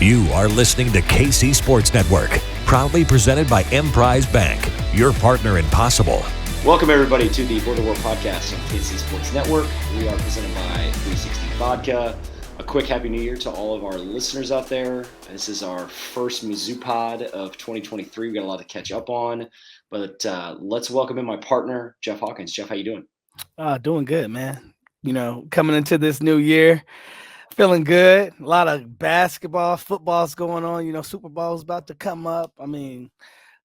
You are listening to KC Sports Network, proudly presented by Emprise Bank, your partner in possible. Welcome, everybody, to the Border War podcast on KC Sports Network. We are presented by 360 Vodka. A quick Happy New Year to all of our listeners out there. This is our first Mizzou pod of 2023. We got a lot to catch up on, but let's welcome in my partner, Jeff Hawkins. Jeff, how you doing? Doing good, man. You know, coming into this new year, feeling good. A lot of basketball, football's going on. You know, Super Bowl's about to come up. I mean,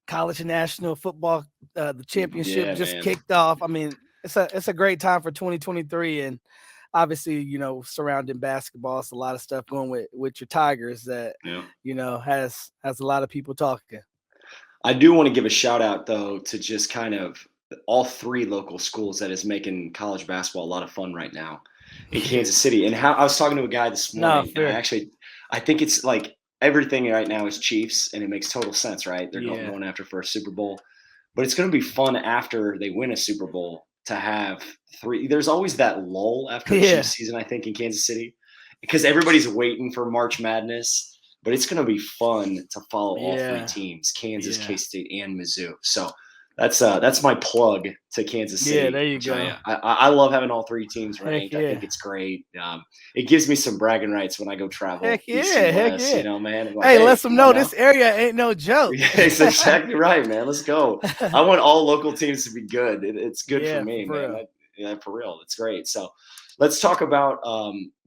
college and national football, the championship just kicked off. I mean, it's a great time for 2023, and obviously, you know, surrounding basketball, it's a lot of stuff going with your Tigers that you know has a lot of people talking. I do want to give a shout out though to just kind of all three local schools that is making college basketball a lot of fun right now in Kansas City. And how I was talking to a guy this morning, and I think it's like everything right now is Chiefs, and it makes total sense, right? They're going after for a Super Bowl, but it's going to be fun after they win a Super Bowl to have three. There's always that lull after the Chiefs season, I think, in Kansas City, because everybody's waiting for March Madness. But it's going to be fun to follow all three teams: Kansas, K-State, and Mizzou. So that's my plug to Kansas City. Yeah, there you go. I love having all three teams ranked. I think it's great. It gives me some bragging rights when I go travel. Heck yeah. You know, man. Like, hey, let them know this area ain't no joke. That's exactly right, man. Let's go. I want all local teams to be good. It's good for me, man. For real. It's great. So let's talk about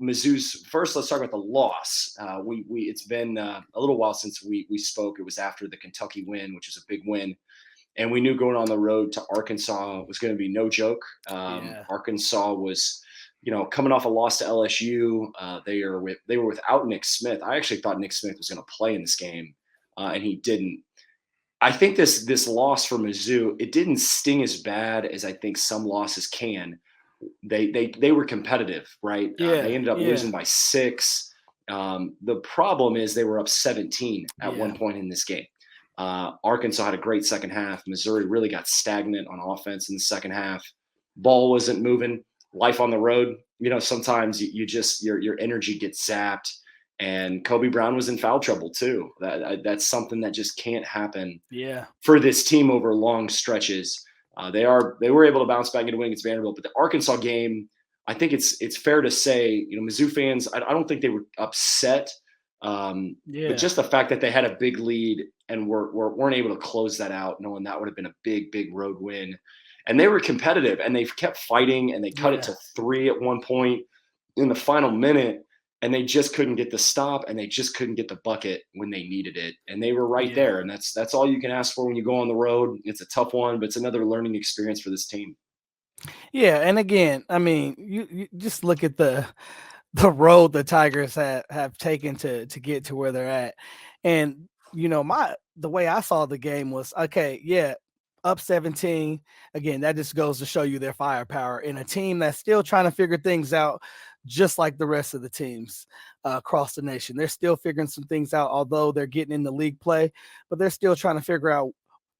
Mizzou's. First, let's talk about the loss. It's been a little while since we spoke. It was after the Kentucky win, which was a big win. And we knew going on the road to Arkansas was going to be no joke. Arkansas was, you know, coming off a loss to LSU. They were without Nick Smith. I actually thought Nick Smith was going to play in this game, and he didn't. I think this loss for Mizzou, it didn't sting as bad as I think some losses can. They were competitive, right? They ended up losing by 6. The problem is they were up 17 at one point in this game. Arkansas had a great second half. Missouri really got stagnant on offense in the second half. Ball wasn't moving. Life on the road, you know, sometimes you just your energy gets zapped. And Kobe Brown was in foul trouble too. That's something that just can't happen. For this team over long stretches. They were able to bounce back into winning against Vanderbilt, but the Arkansas game, I think it's fair to say, you know, Mizzou fans, I don't think they were upset. But just the fact that they had a big lead and weren't able to close that out, knowing that would have been a big road win. And they were competitive, and they kept fighting, and they cut it to 3 at one point in the final minute, and they just couldn't get the stop, and they just couldn't get the bucket when they needed it. And they were right there, and that's all you can ask for when you go on the road. It's a tough one, but it's another learning experience for this team. Yeah, and again, I mean, you just look at the road the Tigers have taken to get to where they're at. And, you know, the way I saw the game was, up 17. Again, that just goes to show you their firepower in a team that's still trying to figure things out, just like the rest of the teams across the nation. They're still figuring some things out, although they're getting in the league play, but they're still trying to figure out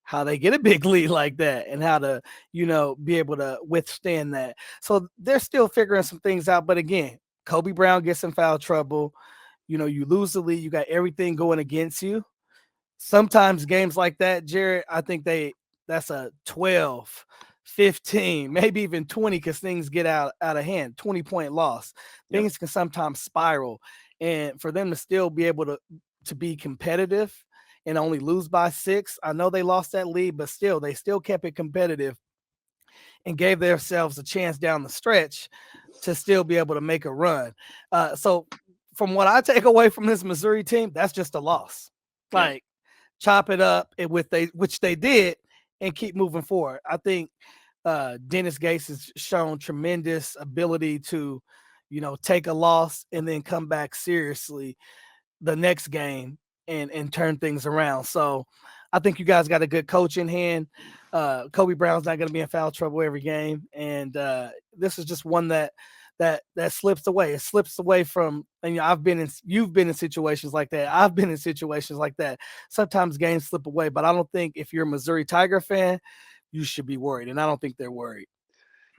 how they get a big lead like that and how to, you know, be able to withstand that. So they're still figuring some things out. But again, Kobe Brown gets in foul trouble. You know, you lose the lead. You got everything going against you. Sometimes games like that, Jarrett, I think that's a 12, 15, maybe even 20 because things get out of hand. 20-point loss. Things can sometimes spiral. And for them to still be able to be competitive and only lose by 6, I know they lost that lead, but still, they still kept it competitive and gave themselves a chance down the stretch to still be able to make a run. So from what I take away from this Missouri team, that's just a loss. Like, chop it up which they did, and keep moving forward. I think Dennis Gates has shown tremendous ability to, you know, take a loss and then come back seriously the next game and turn things around. So I think you guys got a good coach in hand. Kobe Brown's not going to be in foul trouble every game. And this is just one that slips away. It slips away from, and you've been in situations like that. I've been in situations like that. Sometimes games slip away, but I don't think if you're a Missouri Tiger fan, you should be worried. And I don't think they're worried.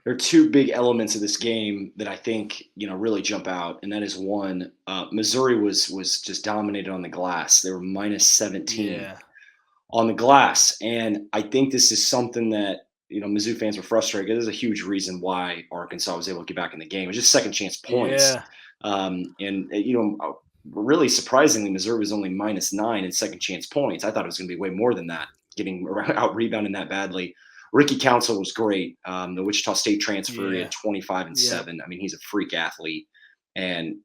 There are two big elements of this game that I think, really jump out. And that is one, Missouri was just dominated on the glass. They were minus 17 on the glass. And I think this is something that, Mizzou fans were frustrated. There's a huge reason why Arkansas was able to get back in the game. It was just second chance points. Really surprisingly, Missouri was only -9 in second chance points. I thought it was going to be way more than that, getting out rebounding that badly. Ricky Council was great. The Wichita State transfer, he had 25 and 7. I mean, he's a freak athlete. And,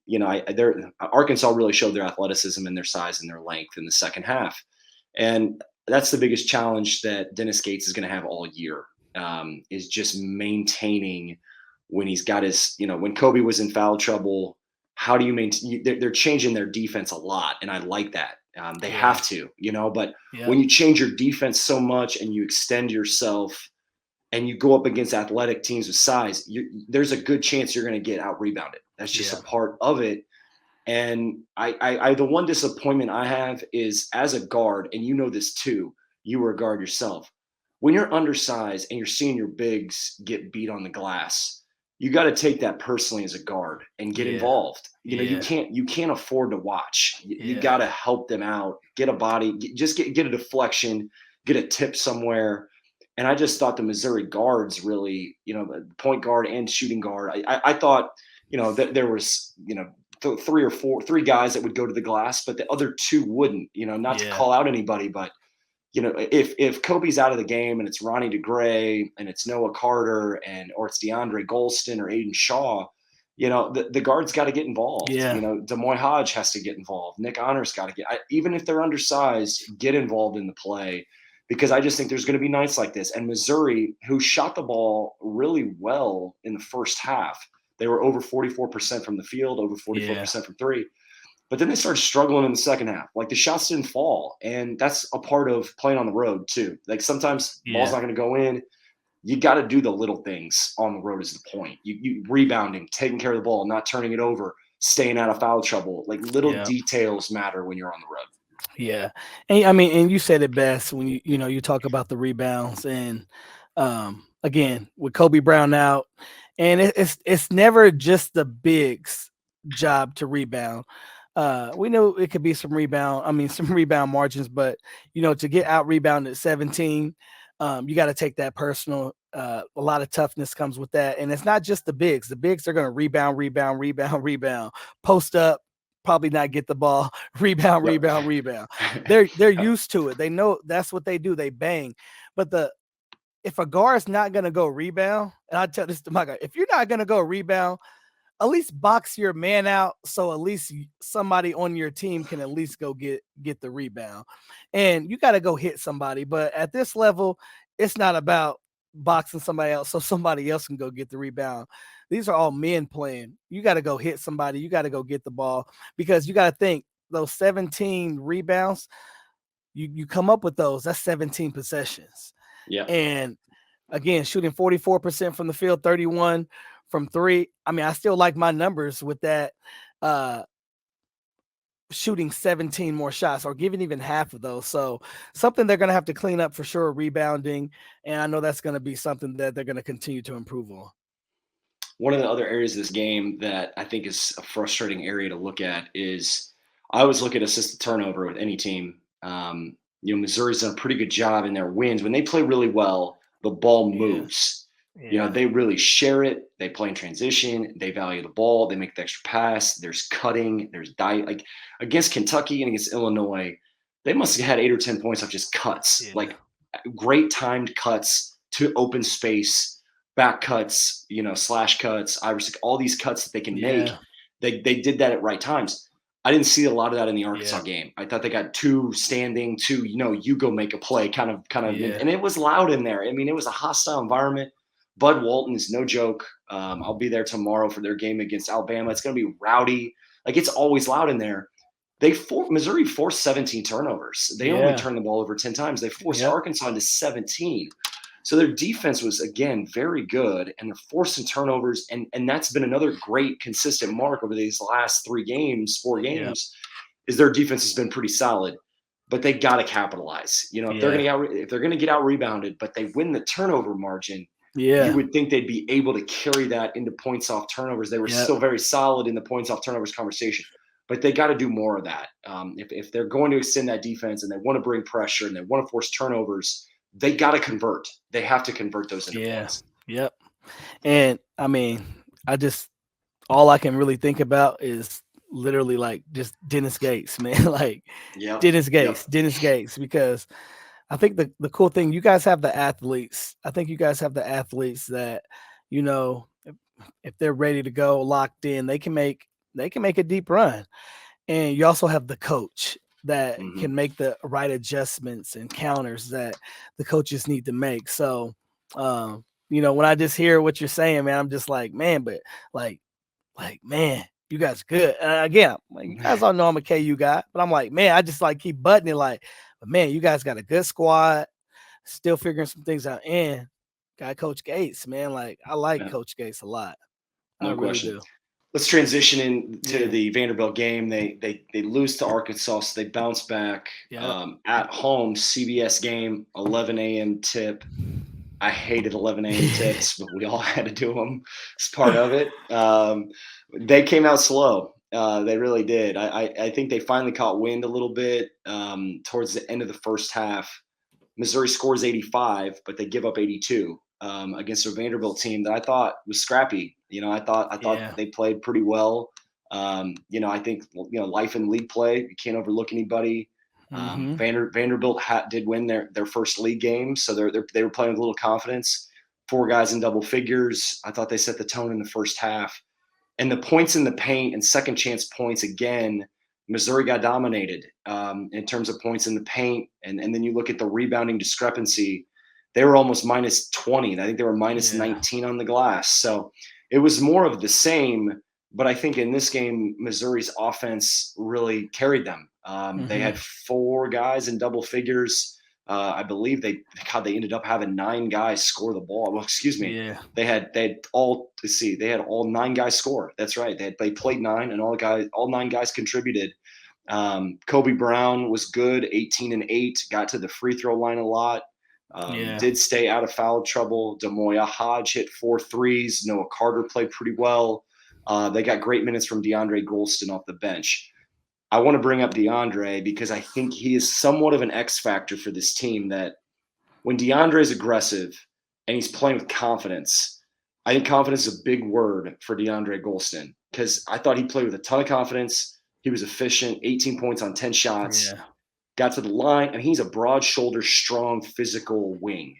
Arkansas really showed their athleticism and their size and their length in the second half. And that's the biggest challenge that Dennis Gates is going to have all year, is just maintaining when he's got his, when Kobe was in foul trouble. How do you maintain? They're changing their defense a lot, and I like that. They have to, but when you change your defense so much and you extend yourself and you go up against athletic teams with size, there's a good chance you're going to get out rebounded. That's just a part of it. And I the one disappointment I have is, as a guard, and you know this too, you were a guard yourself. When you're undersized and you're seeing your bigs get beat on the glass, you got to take that personally as a guard and get involved. You can't afford to watch. You got to help them out, get a body, just get a deflection, get a tip somewhere. And I just thought the Missouri guards really, point guard and shooting guard. I thought, that there was, three guys that would go to the glass, but the other two wouldn't. Not to call out anybody, but if Kobe's out of the game and it's Ronnie DeGray and it's Noah Carter or it's DeAndre Golston or Aiden Shaw, the guards got to get involved. Demoy Hodge has to get involved. Nick Honor's got to even if they're undersized, get involved in the play, because I just think there's going to be nights like this. And Missouri, who shot the ball really well in the first half, they were over 44% from the field, over 44% from three. But then they started struggling in the second half. Like, the shots didn't fall. And that's a part of playing on the road too. Like, sometimes ball's not going to go in. You got to do the little things on the road is the point. You rebounding, taking care of the ball, not turning it over, staying out of foul trouble. Like, little details matter when you're on the road. Yeah. And you said it best when you talk about the rebounds. And again, with Kobe Brown out, and it's never just the bigs' job to rebound. We know it could be some rebound margins, but to get out rebounded at 17, you got to take that personal. A lot of toughness comes with that. And it's not just the bigs. The bigs are going to rebound, post up, probably not get the ball, rebound. They're used to it. They know that's what they do. They bang. But if a guard's not going to go rebound, and I tell this to my guy, if you're not going to go rebound, at least box your man out, so at least somebody on your team can at least go get the rebound. And you got to go hit somebody. But at this level, it's not about boxing somebody else so somebody else can go get the rebound. These are all men playing. You got to go hit somebody. You got to go get the ball, because you got to think those 17 rebounds, you come up with those. That's 17 possessions. Yeah. And again, shooting 44% from the field, 31 from three. I mean, I still like my numbers with that, shooting 17 more shots or giving even half of those. So something they're going to have to clean up for sure, rebounding. And I know that's going to be something that they're going to continue to improve on. One of the other areas of this game that I think is a frustrating area to look at is, I always look at assisted turnover with any team. Missouri's done a pretty good job in their wins. When they play really well, the ball moves. They really share it. They play in transition. They value the ball. They make the extra pass. There's cutting. There's like against Kentucky and against Illinois, they must have had 8 or 10 points off just cuts, like great timed cuts to open space, back cuts, slash cuts, all these cuts that they can make. They did that at right times. I didn't see a lot of that in the Arkansas game. I thought they got two standing, you go make a play kind of, and it was loud in there. I mean, it was a hostile environment. Bud Walton is no joke. I'll be there tomorrow for their game against Alabama. It's going to be rowdy. Like, it's always loud in there. Missouri forced 17 turnovers. They only turned the ball over 10 times. They forced Arkansas into 17. So their defense was, again, very good, and they're forcing turnovers. And that's been another great consistent mark over these last 4 games, is their defense has been pretty solid. But they got to capitalize. If they're going to get out rebounded, but they win the turnover margin, Yeah. You would think they'd be able to carry that into points off turnovers. They were still very solid in the points off turnovers conversation, but they got to do more of that. If they're going to extend that defense and they want to bring pressure and they want to force turnovers, they got to convert. They have to convert those into points. Yep. And I mean, all I can really think about is literally like just Dennis Gates, man. Like Dennis Gates, because I think the cool thing, you guys have the athletes. I think you guys have the athletes that, you know, if they're ready to go, locked in, they can make a deep run. And you also have the coach that can make the right adjustments and counters that the coaches need to make. So, you know, when I just hear what you're saying, man, I'm just like, man, but like, man, you guys good. And again, you guys all know I'm a KU guy, but I'm like, man, I just like keep buttoning like, but man, you guys got a good squad, still figuring some things out. And got Coach Gates, man. Like, I like Coach Gates a lot. No question. Let's transition into the Vanderbilt game. They lose to Arkansas, so they bounce back at home. CBS game, 11 a.m. tip. I hated 11 a.m. tips, but we all had to do them. It's part of it. They came out slow. They really did. I think they finally caught wind a little bit towards the end of the first half. Missouri scores 85, but they give up 82 against a Vanderbilt team that I thought was scrappy. You know, I thought they played pretty well. You know, I think life in league play, you can't overlook anybody. Vanderbilt did win their first league game, so they were playing with a little confidence. 4 guys in double figures. I thought they set the tone in the first half. And the points in the paint and second chance points again, Missouri got dominated in terms of points in the paint. And then you look at the rebounding discrepancy, they were almost minus 20. I think they were minus 19 on the glass. So it was more of the same. But I think in this game, Missouri's offense really carried them. They had 4 guys in double figures. I believe they ended up having 9 guys score the ball. Well, excuse me. Yeah. They had all 9 guys score. That's right. They played 9 and all 9 guys contributed. Kobe Brown was good, 18 and 8, got to the free throw line a lot. Did stay out of foul trouble. Demoya Hodge hit 4 threes. Noah Carter played pretty well. They got great minutes from DeAndre Golston off the bench. I want to bring up DeAndre because I think he is somewhat of an X factor for this team, that when DeAndre is aggressive and he's playing with confidence, I think confidence is a big word for DeAndre Golston, because I thought he played with a ton of confidence. He was efficient, 18 points on 10 shots, got to the line, and he's a broad shoulder, strong, physical wing.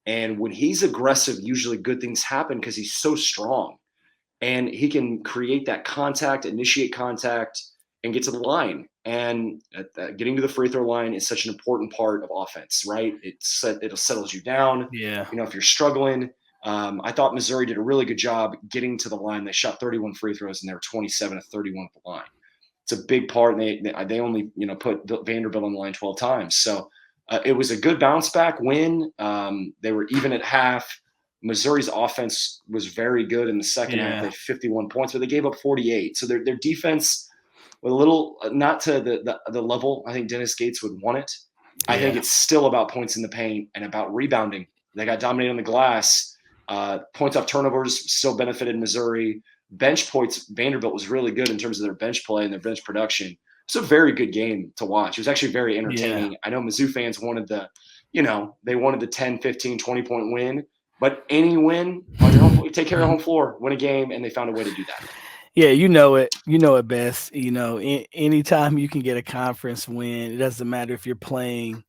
And when he's aggressive, usually good things happen because he's so strong. And he can create that contact, initiate contact, and get to the line. And getting to the free throw line is such an important part of offense, right? It settles you down. Yeah. You know, if you're struggling, I thought Missouri did a really good job getting to the line. They shot 31 free throws, and they were 27 of 31 at the line. It's a big part. And they only, put Vanderbilt on the line 12 times. So it was a good bounce back win. They were even at half. Missouri's offense was very good in the second half. They had 51 points, but they gave up 48. So their defense was a little not to the level I think Dennis Gates would want it. I think it's still about points in the paint and about rebounding. They got dominated on the glass. Points off turnovers still benefited Missouri. Bench points, Vanderbilt was really good in terms of their bench play and their bench production. It's a very good game to watch. It was actually very entertaining. I know Mizzou fans wanted they wanted the 10, 15, 20-point win. But any win on your home, take care of your home floor, win a game, and they found a way to do that. Yeah, you know it best. Anytime you can get a conference win, it doesn't matter if you're playing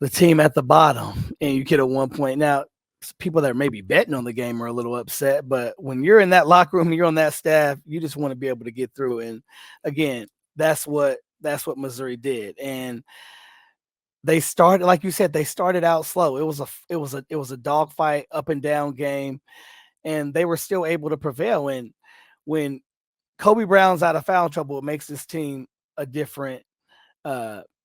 the team at the bottom and you get a 1 point. Now, people that are maybe betting on the game are a little upset, but when you're in that locker room and you're on that staff, you just want to be able to get through. And again, that's what Missouri did. And they started, like you said, they started out slow. It was a dogfight, up and down game, and they were still able to prevail. And when Kobe Brown's out of foul trouble, it makes this team a different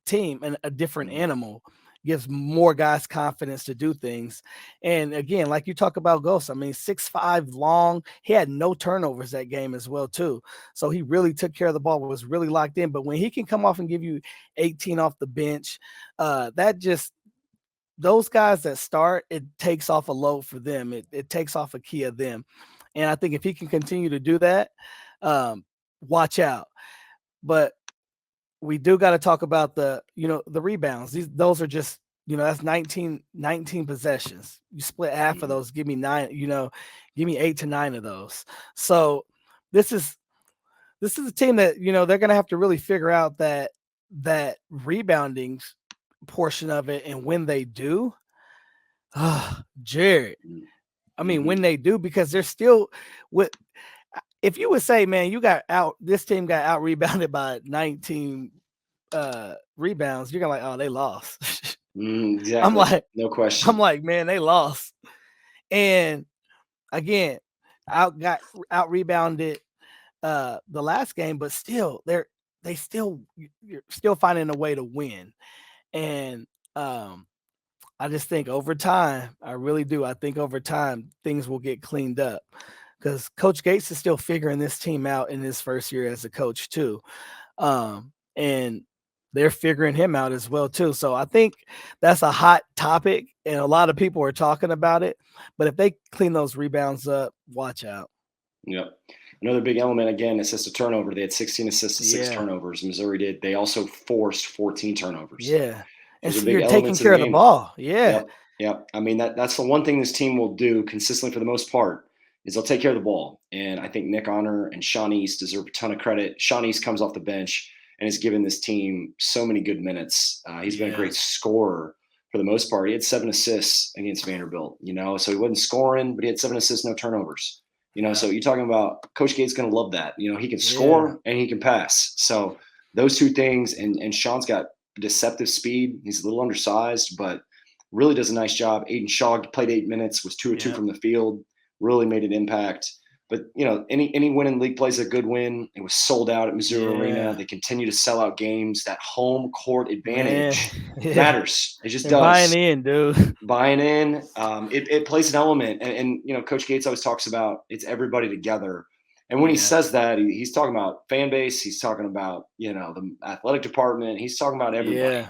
team and a different animal. Gives more guys confidence to do things. And again, like you talk about Ghost, 6'5" long. He had no turnovers that game as well, too. So he really took care of the ball, was really locked in. But when he can come off and give you 18 off the bench, that just those guys that start, it takes off a load for them. It takes off a key of them. And I think if he can continue to do that, watch out. But we do got to talk about the rebounds. Those are just, that's 19 possessions. You split half of those, give me 9, give me 8 to 9 of those. So this is a team that, they're going to have to really figure out that rebounding portion of it. And when they do, Jared, I mean, when they do, because they're still if you would say, man, this team got out rebounded by 19 rebounds, you're gonna oh, they lost. Exactly. I'm like, no question. I'm like, man, they lost. And again, got out rebounded the last game, but still you're still finding a way to win. And I just think over time, I really do. I think over time things will get cleaned up, because Coach Gates is still figuring this team out in his first year as a coach too. And they're figuring him out as well too. So I think that's a hot topic and a lot of people are talking about it, but if they clean those rebounds up, watch out. Yep. Another big element, again, assist to turnover. They had 16 assists to 6 turnovers. Missouri did. They also forced 14 turnovers. Yeah. And so you're taking care of the ball. Yeah. Yep. I mean, that's the one thing this team will do consistently for the most part is they'll take care of the ball. And I think Nick Honor and Sean East deserve a ton of credit. Sean East comes off the bench and has given this team so many good minutes. He's been a great scorer for the most part. He had 7 assists against Vanderbilt, so he wasn't scoring, but he had 7 assists, no turnovers. So you're talking about Coach Gates going to love that. He can score and he can pass. So those two things, and Sean's got deceptive speed. He's a little undersized, but really does a nice job. Aiden Shaw played 8 minutes, was 2 of 2 from the field, really made an impact. But, any win in league play is a good win. It was sold out at Mizzou Arena. They continue to sell out games. That home court advantage matters. It just does. Buying in, dude. Buying in. It plays an element. And Coach Gates always talks about it's everybody together. And when he says that, he's talking about fan base. He's talking about, the athletic department. He's talking about everybody.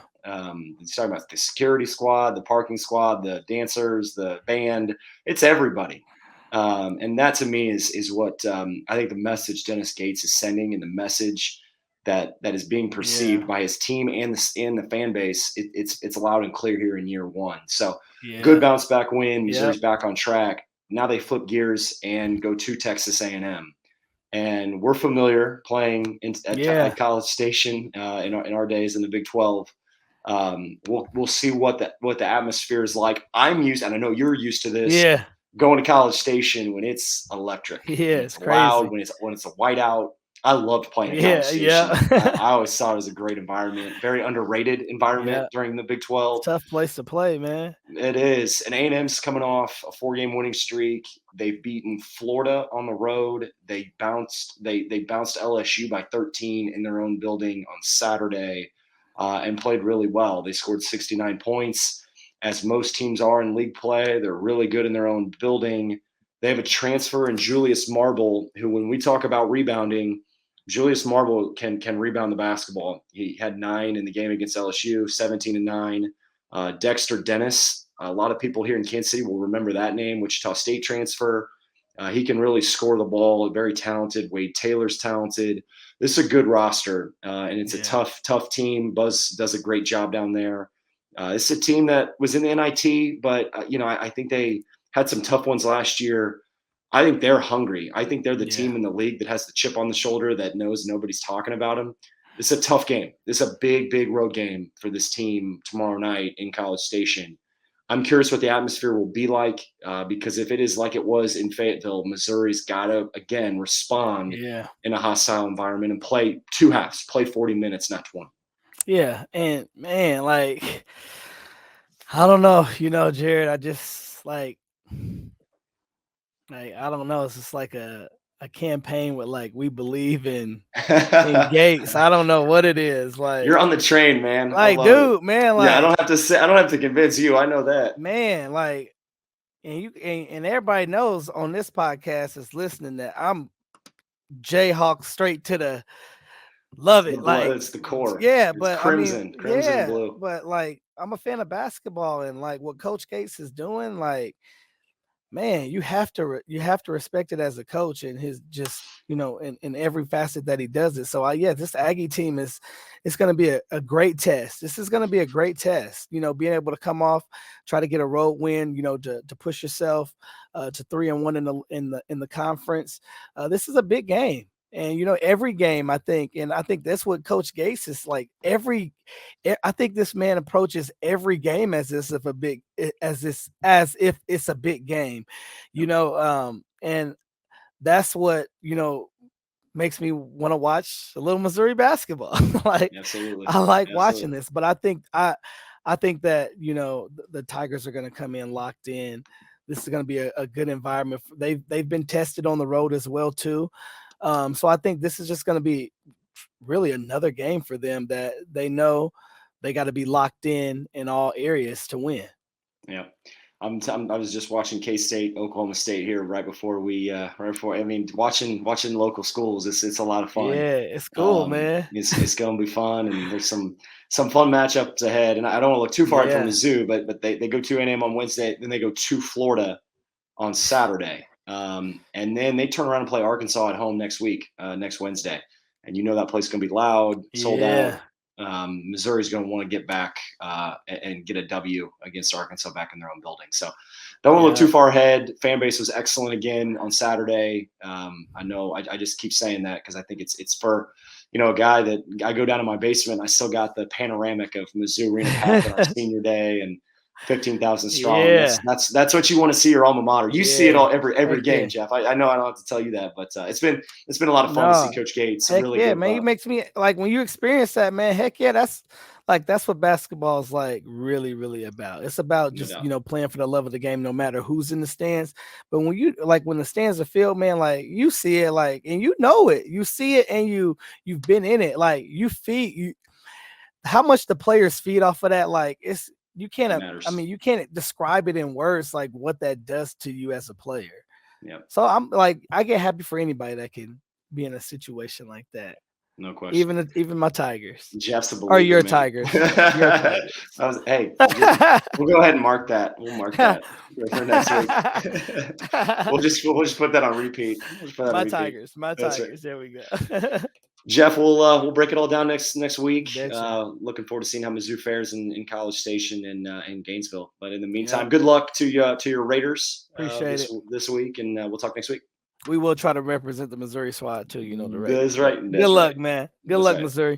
He's talking about the security squad, the parking squad, the dancers, the band. It's everybody. And that to me is what I think the message Dennis Gates is sending, and the message that is being perceived by his team and the fan base. It's loud and clear here in year one. So good bounce back win. Missouri's back on track. Now they flip gears and go to Texas A&M. And we're familiar playing at College Station in our days in the Big 12. We'll see what the atmosphere is like. I'm used, and I know you're used to this. Yeah. Going to College Station when it's electric. Yeah, it's loud, when it's a whiteout. I loved playing at College Station. I always thought it was a great environment, very underrated environment during the Big 12. Tough place to play, man. It is. And A&M's coming off a 4-game winning streak. They've beaten Florida on the road. They bounced LSU by 13 in their own building on Saturday and played really well. They scored 69 points. As most teams are in league play, they're really good in their own building. They have a transfer in Julius Marble, who, when we talk about rebounding, Julius Marble can rebound the basketball. He had 9 in the game against LSU, 17 and 9. Dexter Dennis, a lot of people here in Kansas City will remember that name, Wichita State transfer. He can really score the ball, very talented. Wade Taylor's talented. This is a good roster, and it's a tough team. Buzz does a great job down there. It's a team that was in the NIT, but, I think they had some tough ones last year. I think they're hungry. I think they're the team in the league that has the chip on the shoulder, that knows nobody's talking about them. It's a tough game. This is a big, big road game for this team tomorrow night in College Station. I'm curious what the atmosphere will be like, because if it is like it was in Fayetteville, Missouri's got to, again, respond in a hostile environment and play 2 halves, play 40 minutes, not 20. Yeah, and man, I don't know, Jared, I just I don't know. It's just like a campaign with we believe in Gates. I don't know what it is. You're on the train, man. Dude, man, I don't have to convince you. I know that, man. And everybody knows on this podcast is listening that I'm Jayhawk straight to the Love it. Like it's the core. Yeah, it's but crimson and blue. But like I'm a fan of basketball, and like what Coach Gates is doing, like, man, you have to respect it as a coach and his just, in every facet that he does it. So this Aggie team it's going to be a great test. This is going to be a great test, being able to come off, try to get a road win, to push yourself to 3-1 in the conference. This is a big game. And every game, I think that's what Coach Gates is like. I think this man approaches every game as if it's a big game, and that's what makes me want to watch a little Missouri basketball. Like, absolutely, I like watching this, but I think that the Tigers are going to come in locked in. This is going to be a good environment. They've been tested on the road as well too. So I think this is just going to be really another game for them that they know they got to be locked in all areas to win. Yeah. I was just watching K-State, Oklahoma State here right before watching local schools. It's a lot of fun. Yeah, it's cool, man. It's going to be fun, and there's some fun matchups ahead. And I don't want to look too far from Mizzou, but they go to A&M on Wednesday, then they go to Florida on Saturday. And then they turn around and play Arkansas at home next Wednesday. And that place is going to be loud, sold out. Missouri's going to want to get back and get a W against Arkansas back in their own building. So don't want to look too far ahead. Fan base was excellent again on Saturday. I know I just keep saying that because I think it's for, a guy that I go down to my basement. I still got the panoramic of Mizzou Arena Park on our senior day and 15,000 strong. Yeah. That's what you want to see your alma mater. You see it all every game, Jeff. I know I don't have to tell you that, but it's been a lot of fun to see Coach Gates. Heck really yeah, man. He makes me like when you experience that, man. Heck yeah, that's what basketball is like really, really about. It's about just playing for the love of the game, no matter who's in the stands. But when the stands are filled, man, like you see it, like, and you see it, and you've been in it, like you how much the players feed off of that, like you can't describe it in words, like what that does to you as a player. Yeah. So I'm like, I get happy for anybody that can be in a situation like that. No question. Even my Tigers. Jeff's a believer, or your man. Tigers. Hey, we'll go ahead and mark that. We'll mark that for next week. we'll just put that on repeat. My Tigers. Right. There we go. Jeff, we'll break it all down next week. Looking forward to seeing how Mizzou fares in College Station and in Gainesville. But in the meantime, good luck to your Raiders. Appreciate it this week, and we'll talk next week. We will try to represent the Missouri squad too. The Raiders. That's right. Good luck, man. Good luck, Missouri.